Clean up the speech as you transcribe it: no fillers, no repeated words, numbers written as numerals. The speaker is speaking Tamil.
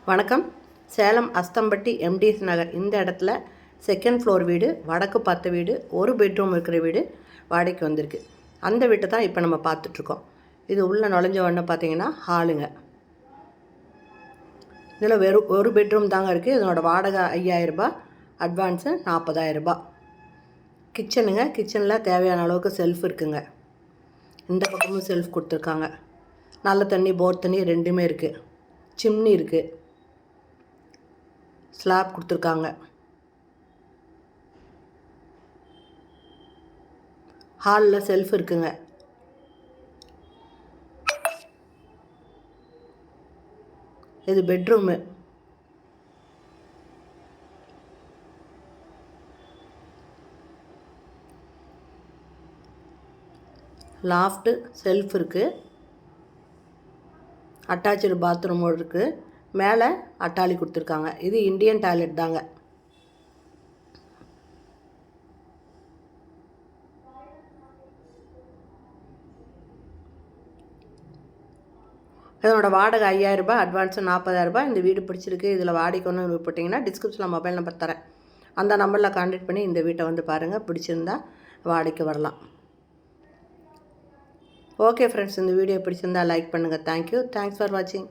வணக்கம். சேலம் அஸ்தம்பட்டி எம்டிஎஸ் நகர் இந்த இடத்துல செகண்ட் ஃப்ளோர் வீடு, வடக்கு பார்த்த வீடு, ஒரு பெட்ரூம் இருக்கிற வீடு வாடகைக்கு வந்திருக்கு. அந்த வீட்டை தான் இப்போ நம்ம பார்த்துட்ருக்கோம். இது உள்ளே நுழைஞ்ச உடனே பார்த்தீங்கன்னா ஹாலுங்க. இதில் வெறும் ஒரு பெட்ரூம் தாங்க இருக்குது. இதனோட வாடகை 5000 ரூபாய், அட்வான்ஸு 40,000 ரூபாய். கிச்சனுங்க. கிச்சனில் தேவையான அளவுக்கு செல்ஃப் இருக்குங்க. இந்த பக்கமும் செல்ஃப் கொடுத்துருக்காங்க. நல்ல தண்ணி, போர் தண்ணி ரெண்டுமே இருக்குது. சிம்னி இருக்குது. ஸ்லாப் கொடுத்துருக்காங்க. ஹாலில் செல்ஃப் இருக்குங்க. இது பெட்ரூமு. லாஃப்ட்டு, செல்ஃப் இருக்குது. அட்டாச்சு பாத்ரூமோடு இருக்குது. மேலே அட்டாளி கொடுத்துருக்காங்க. இது இந்தியன் டாய்லெட் தாங்க. இதனோட வாடகை 5000 ரூபாய், அட்வான்ஸு 40,000 ரூபாய். இந்த வீடு பிடிச்சிருக்கு, இதில் வாடகைக்கு ஒன்று போட்டிங்கன்னா டிஸ்கிரிப்ஷனில் மொபைல் நம்பர் தரேன். அந்த நம்பரில் கான்டாக்ட் பண்ணி இந்த வீட்டை வந்து பாருங்கள். பிடிச்சிருந்தா வாடகைக்கு வரலாம். ஓகே ஃப்ரெண்ட்ஸ், இந்த வீடியோ பிடிச்சிருந்தா லைக் பண்ணுங்கள். தேங்க்யூ. தேங்க்ஸ் ஃபார் வாட்சிங்.